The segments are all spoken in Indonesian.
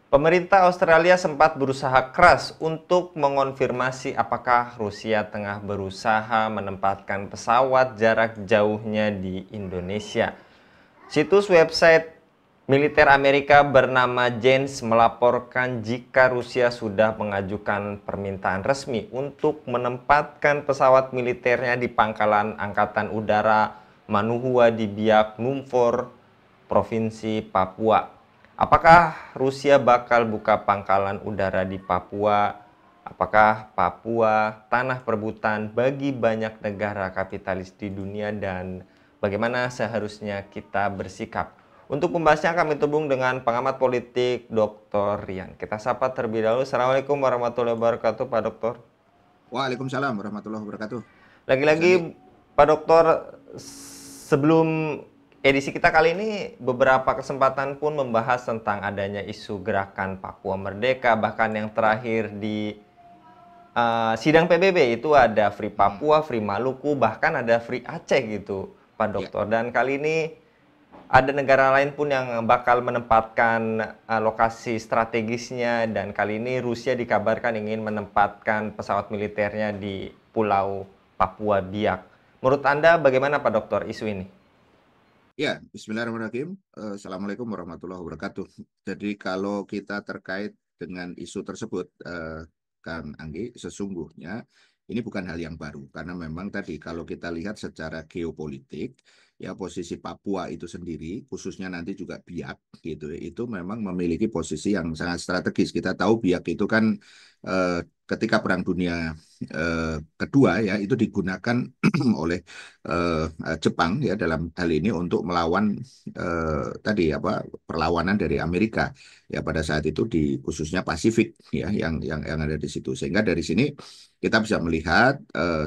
Pemerintah Australia sempat berusaha keras untuk mengonfirmasi apakah Rusia tengah berusaha menempatkan pesawat jarak jauhnya di Indonesia. Situs website militer Amerika bernama Janes melaporkan jika Rusia sudah mengajukan permintaan resmi untuk menempatkan pesawat militernya di pangkalan Angkatan Udara Manuhua di Biak Numfor, Provinsi Papua. Apakah Rusia bakal buka pangkalan udara di Papua? Apakah Papua tanah perebutan bagi banyak negara kapitalis di dunia, dan bagaimana seharusnya kita bersikap? Untuk pembahasnya kami terhubung dengan pengamat politik Dr. Rian. Kita sapa terlebih dahulu. Assalamualaikum warahmatullahi wabarakatuh, Pak Dokter. Waalaikumsalam warahmatullahi wabarakatuh. Mas Andi. Lagi-lagi Pak Dokter, sebelum edisi kita kali ini beberapa kesempatan pun membahas tentang adanya isu gerakan Papua Merdeka, bahkan yang terakhir di sidang PBB itu ada Free Hmm, Papua, Free Maluku, bahkan ada Free Aceh gitu, Pak ya, Dokter. Dan kali ini ada negara lain pun yang bakal menempatkan lokasi strategisnya, dan kali ini Rusia dikabarkan ingin menempatkan pesawat militernya di Pulau Papua Biak. Menurut Anda bagaimana Pak Dokter isu ini? ya, Bismillahirrahmanirrahim. Assalamualaikum warahmatullahi wabarakatuh. Jadi kalau kita terkait dengan isu tersebut, Kang Anggi, sesungguhnya ini bukan hal yang baru karena memang tadi kalau kita lihat secara geopolitik, ya posisi Papua itu sendiri, khususnya nanti juga Biak gitu, itu memang memiliki posisi yang sangat strategis. Kita tahu Biak itu kan ketika Perang Dunia Kedua ya itu digunakan oleh Jepang ya dalam hal ini untuk melawan tadi apa perlawanan dari Amerika ya pada saat itu di khususnya Pasifik ya yang ada di situ sehingga dari sini kita bisa melihat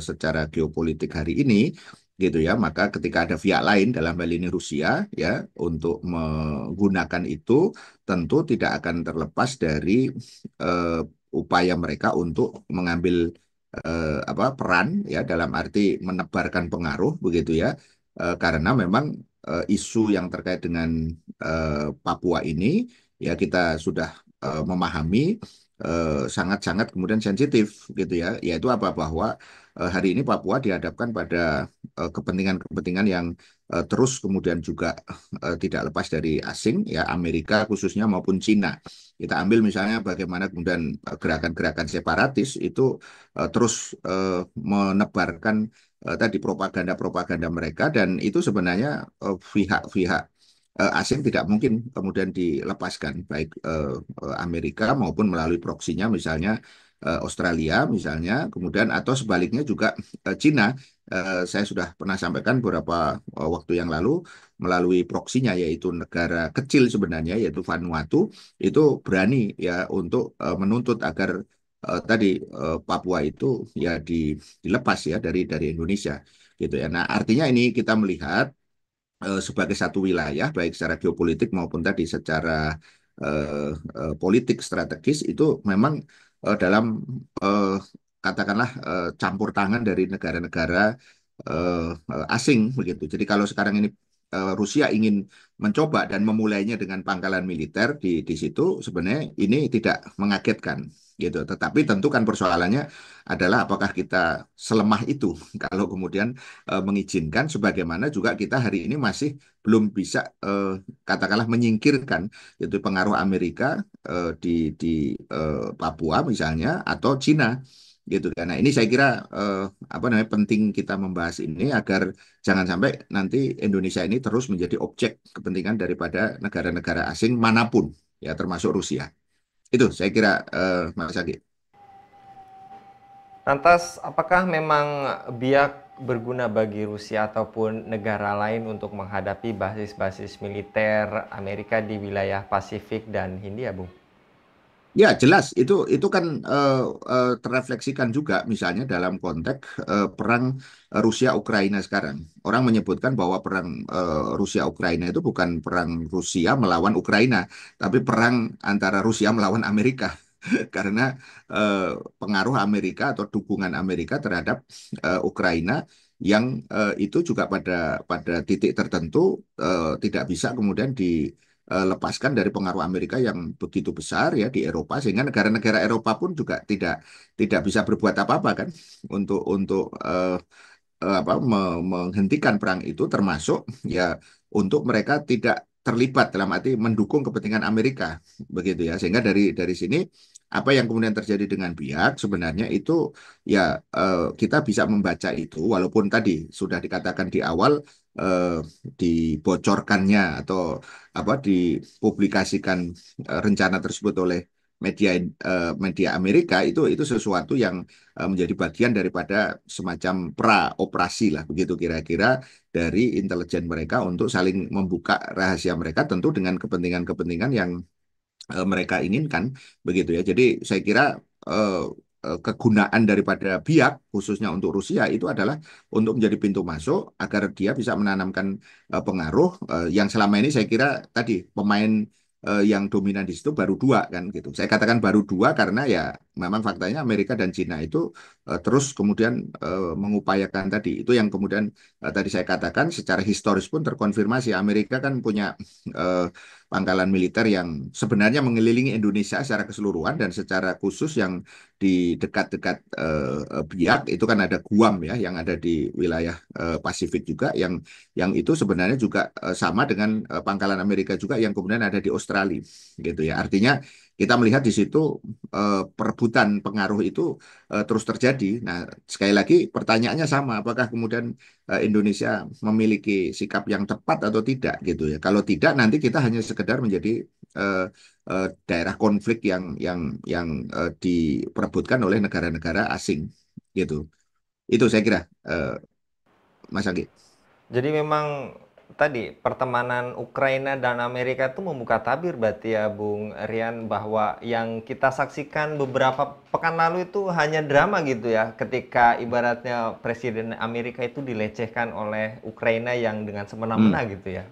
secara geopolitik hari ini gitu ya maka ketika ada pihak lain dalam hal ini Rusia ya untuk menggunakan itu tentu tidak akan terlepas dari eh, upaya mereka untuk mengambil apa peran ya dalam arti menebarkan pengaruh begitu ya. Karena memang isu yang terkait dengan Papua ini ya kita sudah memahami sangat-sangat kemudian sensitif gitu ya yaitu apa bahwa hari ini Papua dihadapkan pada kepentingan-kepentingan yang terus kemudian juga tidak lepas dari asing ya Amerika khususnya maupun Cina. Kita ambil misalnya bagaimana kemudian gerakan-gerakan separatis itu terus menebarkan tadi propaganda-propaganda mereka dan itu sebenarnya pihak-pihak asing tidak mungkin kemudian dilepaskan baik Amerika maupun melalui proksinya misalnya Australia misalnya kemudian atau sebaliknya juga Cina. Saya sudah pernah sampaikan beberapa waktu yang lalu melalui proksinya yaitu negara kecil sebenarnya yaitu Vanuatu itu berani ya untuk menuntut agar tadi Papua itu ya dilepas ya dari Indonesia gitu ya. Nah, artinya ini kita melihat sebagai satu wilayah baik secara geopolitik maupun tadi secara politik strategis itu memang dalam eh, katakanlah campur tangan dari negara-negara asing begitu. Jadi kalau sekarang ini Rusia ingin mencoba dan memulainya dengan pangkalan militer di situ sebenarnya ini tidak mengagetkan gitu. Tetapi tentu kan persoalannya adalah apakah kita selemah itu kalau kemudian mengizinkan sebagaimana juga kita hari ini masih belum bisa katakanlah menyingkirkan itu pengaruh Amerika di Papua misalnya atau Cina gitu kan. Nah, ini saya kira apa namanya penting kita membahas ini agar jangan sampai nanti Indonesia ini terus menjadi objek kepentingan daripada negara-negara asing manapun ya termasuk Rusia. Itu saya kira Mas Agi. Lantas, apakah memang Biak berguna bagi Rusia ataupun negara lain untuk menghadapi basis-basis militer Amerika di wilayah Pasifik dan Hindia, Bung? Ya, jelas itu kan terrefleksikan juga misalnya dalam konteks perang Rusia-Ukraina sekarang. Orang menyebutkan bahwa perang Rusia-Ukraina itu bukan perang Rusia melawan Ukraina, tapi perang antara Rusia melawan Amerika. Karena eh, pengaruh Amerika atau dukungan Amerika terhadap Ukraina yang itu juga pada titik tertentu tidak bisa kemudian lepaskan dari pengaruh Amerika yang begitu besar ya di Eropa, sehingga negara-negara Eropa pun juga tidak bisa berbuat apa-apa kan untuk menghentikan perang itu, termasuk ya untuk mereka tidak terlibat dalam arti mendukung kepentingan Amerika begitu ya, sehingga dari sini apa yang kemudian terjadi dengan Biak sebenarnya itu ya kita bisa membaca itu, walaupun tadi sudah dikatakan di awal dibocorkannya atau apa dipublikasikan rencana tersebut oleh media Amerika, itu sesuatu yang menjadi bagian daripada semacam pra-operasi lah begitu kira-kira dari intelijen mereka untuk saling membuka rahasia mereka, tentu dengan kepentingan-kepentingan yang mereka inginkan begitu ya. Jadi saya kira eh, kegunaan daripada Biak khususnya untuk Rusia itu adalah untuk menjadi pintu masuk agar dia bisa menanamkan pengaruh yang selama ini saya kira tadi pemain yang dominan di situ baru dua kan gitu. Saya katakan baru dua karena ya memang faktanya Amerika dan Cina itu terus kemudian mengupayakan tadi. Itu yang kemudian tadi saya katakan secara historis pun terkonfirmasi. Amerika kan punya eh, pangkalan militer yang sebenarnya mengelilingi Indonesia secara keseluruhan, dan secara khusus yang di dekat-dekat Biak itu kan ada Guam ya yang ada di wilayah Pasifik juga, yang itu sebenarnya juga sama dengan pangkalan Amerika juga yang kemudian ada di Australia gitu ya. Artinya kita melihat di situ perebutan pengaruh itu terus terjadi. Nah, sekali lagi pertanyaannya sama, apakah kemudian Indonesia memiliki sikap yang tepat atau tidak gitu ya. Kalau tidak, nanti kita hanya sekedar menjadi daerah konflik yang diperebutkan oleh negara-negara asing gitu. Itu saya kira, Mas Anggi. Jadi memang tadi pertemanan Ukraina dan Amerika itu membuka tabir berarti ya Bung Rian, bahwa yang kita saksikan beberapa pekan lalu itu hanya drama gitu ya, ketika ibaratnya Presiden Amerika itu dilecehkan oleh Ukraina yang dengan semena-mena Hmm. gitu ya,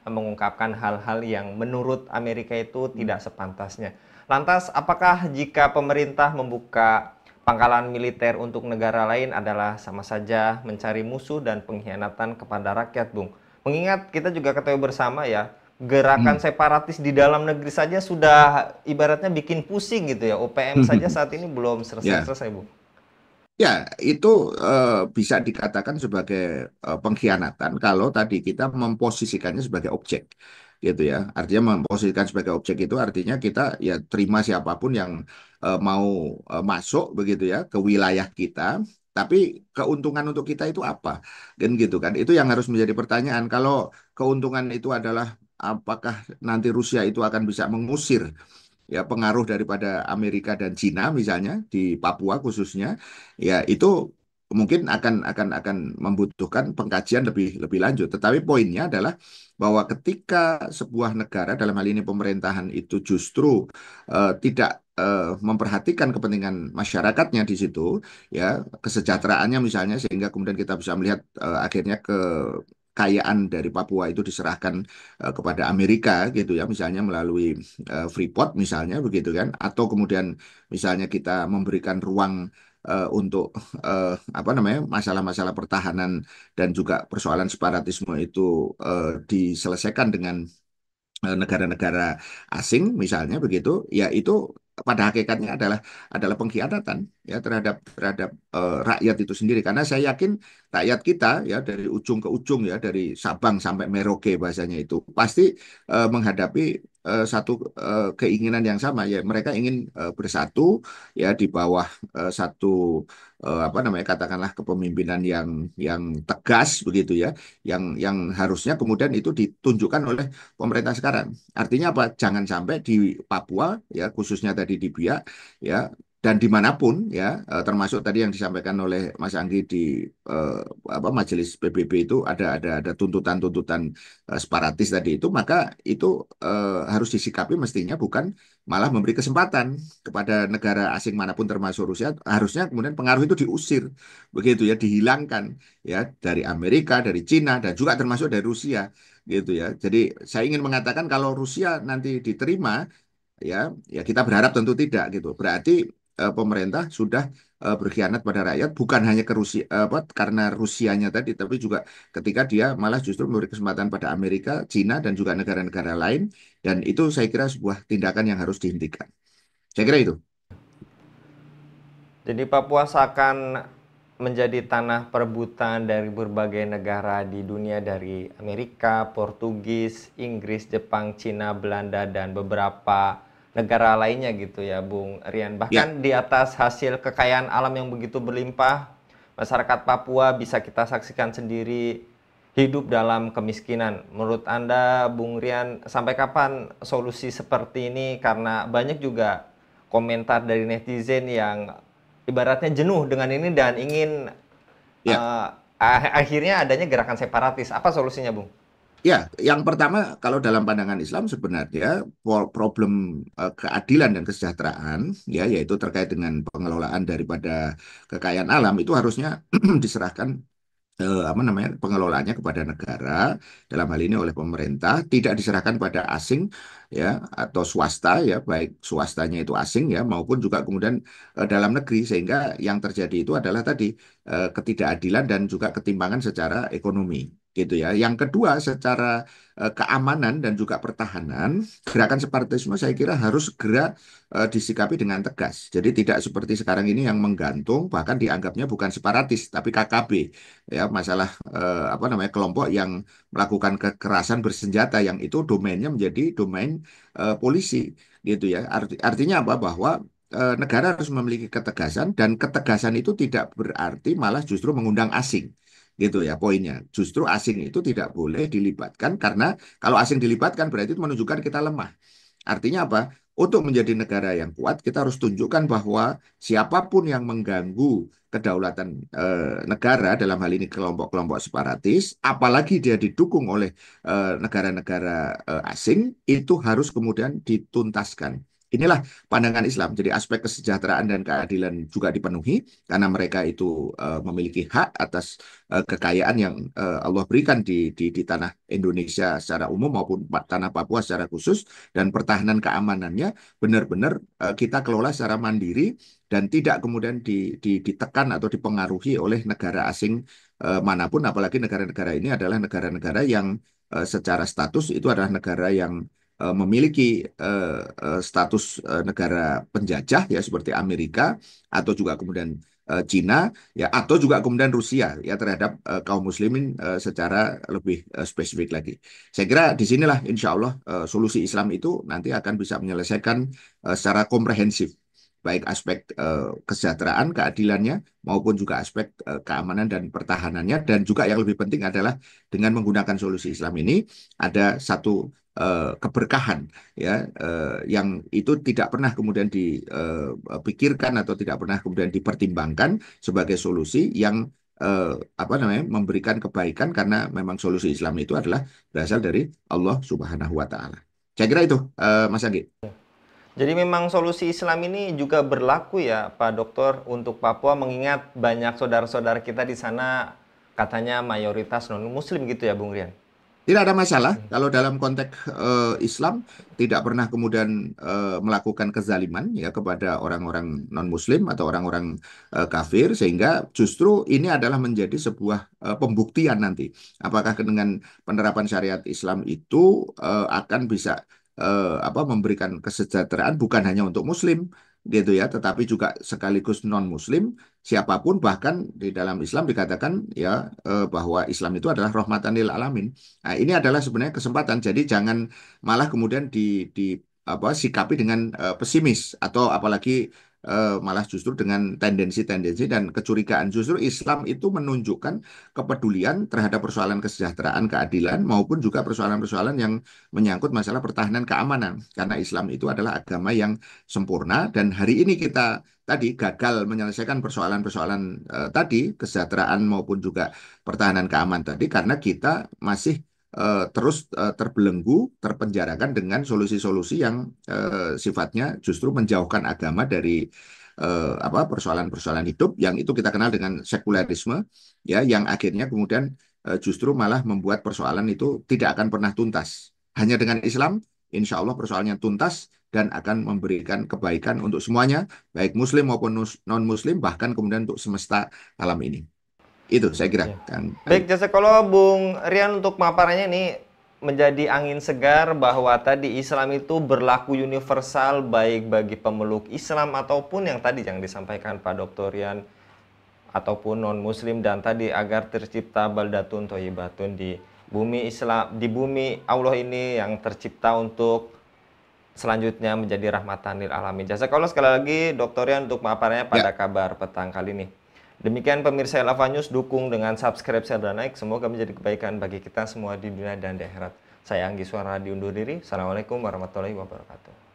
mengungkapkan hal-hal yang menurut Amerika itu tidak sepantasnya. Lantas apakah jika pemerintah membuka pangkalan militer untuk negara lain adalah sama saja mencari musuh dan pengkhianatan kepada rakyat, Bung? Mengingat kita juga ketahui bersama ya, gerakan Hmm. separatis di dalam negeri saja sudah ibaratnya bikin pusing gitu ya. OPM saja saat ini belum Ya, selesai-selesai, Bung. ya, itu bisa dikatakan sebagai pengkhianatan kalau tadi kita memposisikannya sebagai objek, gitu ya. Artinya memposisikan sebagai objek itu artinya kita ya terima siapapun yang mau masuk begitu ya ke wilayah kita, tapi keuntungan untuk kita itu apa, kan gitu kan? Itu yang harus menjadi pertanyaan. Kalau keuntungan itu adalah apakah nanti Rusia itu akan bisa mengusir ya pengaruh daripada Amerika dan Cina misalnya di Papua khususnya, ya itu mungkin akan membutuhkan pengkajian lebih lebih lanjut. Tetapi poinnya adalah bahwa ketika sebuah negara dalam hal ini pemerintahan itu justru tidak memperhatikan kepentingan masyarakatnya di situ, ya kesejahteraannya misalnya, sehingga kemudian kita bisa melihat akhirnya kekayaan dari Papua itu diserahkan kepada Amerika gitu ya, misalnya melalui Freeport misalnya begitu kan, atau kemudian misalnya kita memberikan ruang untuk apa namanya masalah-masalah pertahanan dan juga persoalan separatisme itu diselesaikan dengan negara-negara asing misalnya begitu, ya itu pada hakikatnya adalah pengkhianatan ya terhadap rakyat itu sendiri, karena saya yakin rakyat kita ya dari ujung ke ujung ya dari Sabang sampai Merauke bahasanya itu pasti menghadapi satu keinginan yang sama, ya mereka ingin bersatu ya di bawah satu apa namanya katakanlah kepemimpinan yang tegas begitu ya, yang harusnya kemudian itu ditunjukkan oleh pemerintah sekarang. Artinya apa? Jangan sampai di Papua ya khususnya tadi di Biak ya dan dimanapun ya termasuk tadi yang disampaikan oleh Mas Anggi di eh, apa Majelis PBB itu ada tuntutan-tuntutan separatis tadi itu, maka itu harus disikapi mestinya bukan malah memberi kesempatan kepada negara asing manapun termasuk Rusia, harusnya kemudian pengaruh itu diusir begitu ya, dihilangkan ya dari Amerika, dari Cina dan juga termasuk dari Rusia gitu ya. Jadi saya ingin mengatakan kalau Rusia nanti diterima ya, ya kita berharap tentu tidak gitu. Berarti pemerintah sudah berkhianat pada rakyat, bukan hanya ke Rusia apa karena Rusianya tadi, tapi juga ketika dia malah justru memberi kesempatan pada Amerika, Cina dan juga negara-negara lain Dan itu saya kira sebuah tindakan yang harus dihentikan. Saya kira itu. Jadi Papua seakan menjadi tanah perebutan dari berbagai negara di dunia, dari Amerika, Portugis, Inggris, Jepang, Cina, Belanda, dan beberapa negara lainnya gitu ya Bung Rian. Ya, Bahkan di atas hasil kekayaan alam yang begitu berlimpah, masyarakat Papua bisa kita saksikan sendiri hidup dalam kemiskinan. Menurut Anda, Bung Rian, sampai kapan solusi seperti ini? Karena banyak juga komentar dari netizen yang ibaratnya jenuh dengan ini dan ingin ya. akhirnya adanya gerakan separatis. Apa solusinya, Bung? Ya, yang pertama kalau dalam pandangan Islam sebenarnya problem keadilan dan kesejahteraan ya yaitu terkait dengan pengelolaan daripada kekayaan alam itu harusnya diserahkan apa namanya pengelolaannya kepada negara dalam hal ini oleh pemerintah tidak diserahkan pada asing ya atau swasta ya baik swastanya itu asing ya maupun juga kemudian dalam negeri sehingga yang terjadi itu adalah tadi ketidakadilan dan juga ketimpangan secara ekonomi gitu ya. Yang kedua secara keamanan dan juga pertahanan gerakan separatisme saya kira harus segera disikapi dengan tegas. Jadi tidak seperti sekarang ini yang menggantung bahkan dianggapnya bukan separatis tapi KKB ya masalah apa namanya kelompok yang melakukan kekerasan bersenjata yang itu domainnya menjadi domain polisi gitu ya artinya apa bahwa negara harus memiliki ketegasan dan ketegasan itu tidak berarti malah justru mengundang asing gitu ya poinnya justru asing itu tidak boleh dilibatkan karena kalau asing dilibatkan berarti itu menunjukkan kita lemah. Artinya apa? Untuk menjadi negara yang kuat, kita harus tunjukkan bahwa siapapun yang mengganggu kedaulatan negara, dalam hal ini kelompok-kelompok separatis, apalagi dia didukung oleh negara-negara asing, itu harus kemudian dituntaskan. Inilah pandangan Islam. Jadi aspek kesejahteraan dan keadilan juga dipenuhi karena mereka itu memiliki hak atas kekayaan yang Allah berikan di tanah Indonesia secara umum maupun tanah Papua secara khusus dan pertahanan keamanannya benar-benar kita kelola secara mandiri dan tidak kemudian ditekan atau dipengaruhi oleh negara asing manapun apalagi negara-negara ini adalah negara-negara yang secara status itu adalah negara yang memiliki status negara penjajah ya seperti Amerika atau juga kemudian Cina ya atau juga kemudian Rusia ya terhadap kaum muslimin secara lebih spesifik lagi. Saya kira disinilah insya Allah solusi Islam itu nanti akan bisa menyelesaikan secara komprehensif baik aspek kesejahteraan, keadilannya maupun juga aspek keamanan dan pertahanannya dan juga yang lebih penting adalah dengan menggunakan solusi Islam ini ada satu keberkahan ya yang itu tidak pernah kemudian dipikirkan atau tidak pernah kemudian dipertimbangkan sebagai solusi yang apa namanya memberikan kebaikan karena memang solusi Islam itu adalah berasal dari Allah Subhanahu wa taala. Saya kira itu Mas Agi. Jadi memang solusi Islam ini juga berlaku ya Pak Dokter untuk Papua mengingat banyak saudara-saudara kita di sana katanya mayoritas non-muslim gitu ya Bung Rian? Tidak ada masalah kalau dalam konteks Islam tidak pernah kemudian melakukan kezaliman ya kepada orang-orang non-Muslim atau orang-orang kafir sehingga justru ini adalah menjadi sebuah pembuktian nanti apakah dengan penerapan syariat Islam itu akan bisa apa memberikan kesejahteraan bukan hanya untuk Muslim gitu ya tetapi juga sekaligus non-Muslim siapapun bahkan di dalam Islam dikatakan ya bahwa Islam itu adalah rahmatan lil alamin. Nah, ini adalah sebenarnya kesempatan. Jadi jangan malah kemudian di apa sikapi dengan pesimis atau apalagi malah justru dengan tendensi-tendensi dan kecurigaan. Justru Islam itu menunjukkan kepedulian terhadap persoalan kesejahteraan, keadilan maupun juga persoalan-persoalan yang menyangkut masalah pertahanan keamanan. Karena Islam itu adalah agama yang sempurna dan hari ini kita tadi gagal menyelesaikan persoalan-persoalan tadi kesejahteraan maupun juga pertahanan keamanan tadi karena kita masih terus terbelenggu, terpenjarakan dengan solusi-solusi yang sifatnya justru menjauhkan agama dari apa persoalan-persoalan hidup yang itu kita kenal dengan sekulerisme, ya, yang akhirnya kemudian justru malah membuat persoalan itu tidak akan pernah tuntas. Hanya dengan Islam, insya Allah persoalannya tuntas dan akan memberikan kebaikan untuk semuanya, baik Muslim maupun non-Muslim, bahkan kemudian untuk semesta alam ini. Itu saya kira, Ya. Kang Baik, Ali. jasa kalau Bung Rian untuk pemaparannya ini menjadi angin segar bahwa tadi Islam itu berlaku universal baik bagi pemeluk Islam ataupun yang tadi yang disampaikan Pak Dr. Rian ataupun non muslim, dan tadi agar tercipta baldatun thayyibatun di bumi Islam, di bumi Allah ini yang tercipta untuk selanjutnya menjadi rahmatan lil alamin. Jazakallah sekali lagi Dr. Rian untuk paparannya pada Ya, kabar petang kali ini. Demikian pemirsa Elava News, dukung dengan subscribe, share, dan like. Semoga menjadi kebaikan bagi kita semua di dunia dan di akhirat. Saya Anggi Suara diundur diri. Assalamualaikum warahmatullahi wabarakatuh.